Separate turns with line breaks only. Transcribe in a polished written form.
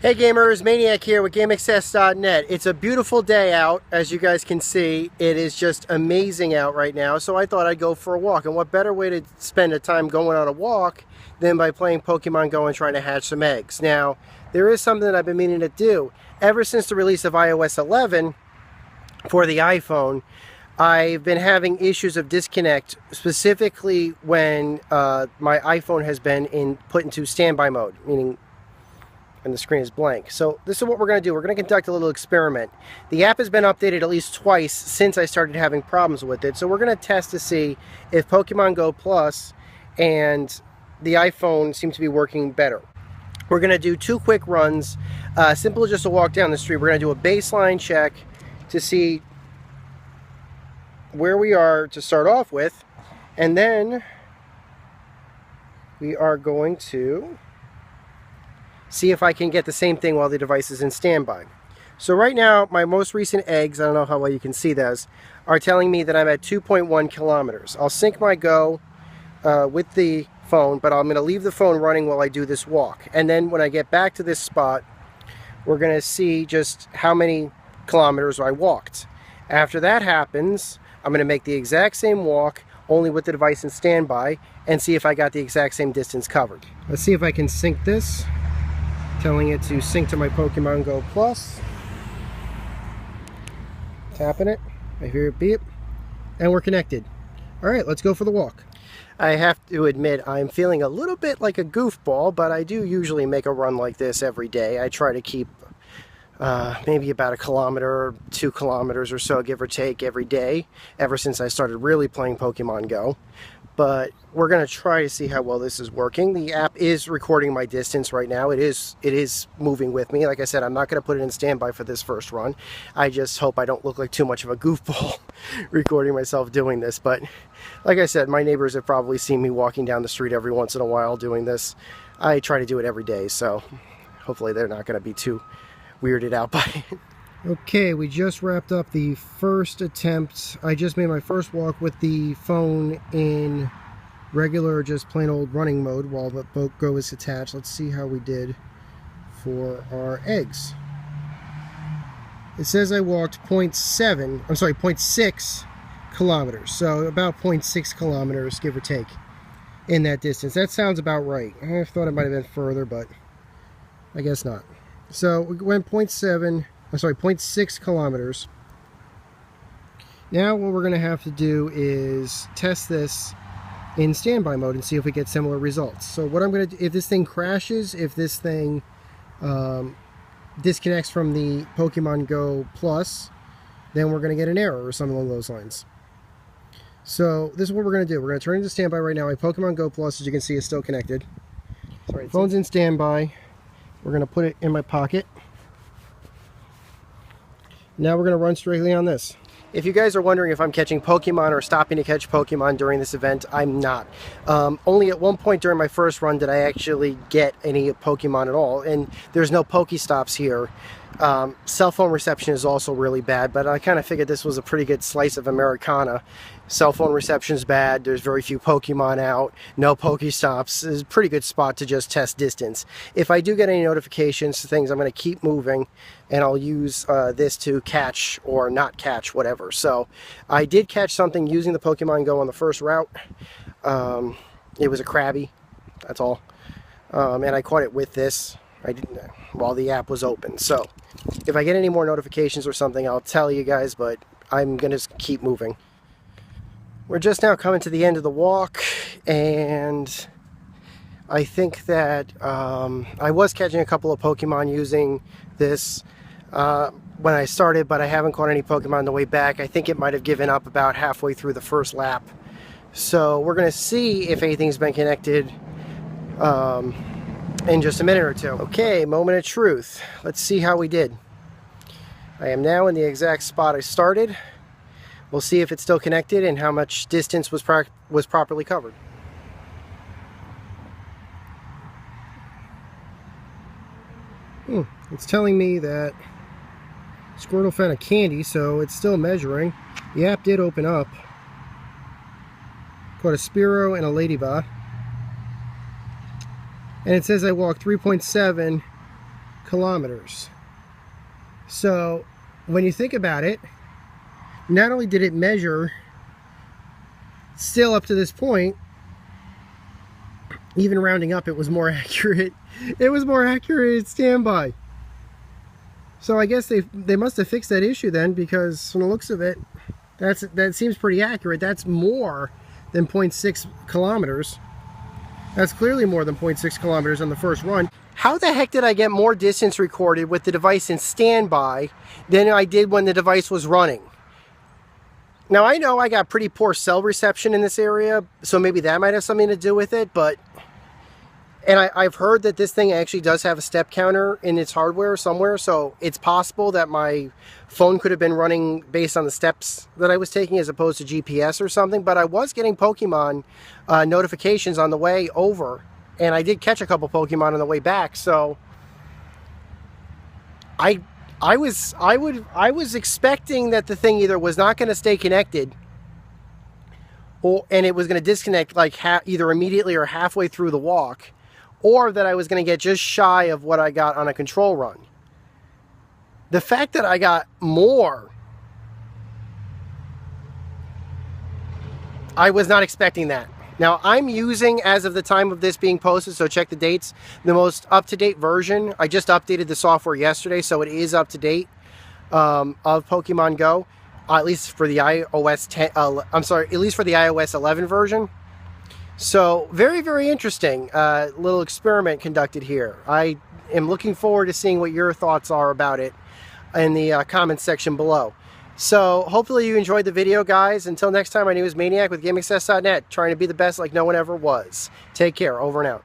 Hey gamers, Maniac here with GameAccess.net. It's a beautiful day out, as you guys can see. It is just amazing out right now, so I thought I'd go for a walk. And what better way to spend a time going on a walk than by playing Pokemon Go and trying to hatch some eggs. Now, there is something that I've been meaning to do. Ever since the release of iOS 11 for the iPhone, I've been having issues of disconnect, specifically when my iPhone has been put into standby mode, meaning and the screen is blank. So this is what we're going to do. We're going to conduct a little experiment. The app has been updated at least twice since I started having problems with it. So we're going to test to see if Pokemon Go Plus and the iPhone seem to be working better. We're going to do two quick runs, simple just to walk down the street. We're going to do a baseline check to see where we are to start off with, and then we are going to see if I can get the same thing while the device is in standby. So right now, my most recent eggs, I don't know how well you can see those, are telling me that I'm at 2.1 kilometers. I'll sync my Go with the phone, but I'm going to leave the phone running while I do this walk. And then when I get back to this spot, we're going to see just how many kilometers I walked. After that happens, I'm going to make the exact same walk, only with the device in standby, and see if I got the exact same distance covered. Let's see if I can sync this. Telling it to sync to my Pokemon Go Plus. Tapping it. I hear it beep. And we're connected. Alright, let's go for the walk. I have to admit, I'm feeling a little bit like a goofball, but I do usually make a run like this every day. I try to keep maybe about 1 kilometer, 2 kilometers or so, give or take, every day, ever since I started really playing Pokemon Go. But we're going to try to see how well this is working. The app is recording my distance right now. It is moving with me. Like I said, I'm not going to put it in standby for this first run. I just hope I don't look like too much of a goofball recording myself doing this. But like I said, my neighbors have probably seen me walking down the street every once in a while doing this. I try to do it every day, so hopefully they're not going to be too weirded out by it. Okay, we just wrapped up the first attempt. I just made my first walk with the phone in regular, just plain old running mode while the Go is attached. Let's see how we did for our eggs. It says I walked 0.6 kilometers. So about 0.6 kilometers, give or take, in that distance. That sounds about right. I thought it might have been further, but I guess not. So we went 0.6 kilometers. Now what we're going to have to do is test this in standby mode and see if we get similar results. So what I'm going to do, if this thing crashes, if this thing disconnects from the Pokemon Go Plus, then we're going to get an error or something along those lines. So this is what we're going to do. We're going to turn it into standby right now. My Pokemon Go Plus, as you can see, is still connected. Sorry, phone's in standby. We're going to put it in my pocket. Now we're going to run strictly on this. If you guys are wondering if I'm catching Pokemon or stopping to catch Pokemon during this event, I'm not. Only at one point during my first run did I actually get any Pokemon at all, and there's no Pokestops here. Cell phone reception is also really bad, but I kind of figured this was a pretty good slice of Americana. Cell phone reception is bad, there's very few Pokemon out, no Pokestops. It's a pretty good spot to just test distance. If I do get any notifications to things, I'm going to keep moving, and I'll use this to catch or not catch, whatever. So I did catch something using the Pokemon Go on the first route. It was a Krabby, that's all. And I caught it with this. I didn't while the app was open. So if I get any more notifications or something, I'll tell you guys, but I'm gonna just keep moving. We're just now coming to the end of the walk, and I think that I was catching a couple of Pokemon using this when I started, but I haven't caught any Pokemon on the way back. I think it might have given up about halfway through the first lap. So we're gonna see if anything's been connected in just a minute or two. Okay, moment of truth. Let's see how we did. I am now in the exact spot I started. We'll see if it's still connected and how much distance was properly covered. It's telling me that Squirtle found a candy, so it's still measuring. The app did open up. Caught a Spearow and a Ladybot. And it says I walked 3.7 kilometers. So when you think about it, not only did it measure still up to this point, even rounding up, it was more accurate. It was more accurate at standby. So I guess they must have fixed that issue then, because from the looks of it, that seems pretty accurate. That's more than 0.6 kilometers. That's clearly more than 0.6 kilometers on the first run. How the heck did I get more distance recorded with the device in standby than I did when the device was running? Now I know I got pretty poor cell reception in this area, so maybe that might have something to do with it, but... And I've heard that this thing actually does have a step counter in its hardware somewhere, so it's possible that my phone could have been running based on the steps that I was taking as opposed to GPS or something, but I was getting Pokemon notifications on the way over, and I did catch a couple Pokemon on the way back, so I was expecting that the thing either was not going to stay connected, and it was going to disconnect like either immediately or halfway through the walk, or that I was going to get just shy of what I got on a control run. The fact that I got more, I was not expecting that. Now, I'm using, as of the time of this being posted, so check the dates, the most up-to-date version. I just updated the software yesterday, so it is up-to-date of Pokemon Go, at least for the iOS 10, at least for the iOS 11 version. So, very, very interesting little experiment conducted here. I am looking forward to seeing what your thoughts are about it in the comments section below. So, hopefully you enjoyed the video, guys. Until next time, my name is Maniac with GameAccess.net, trying to be the best like no one ever was. Take care. Over and out.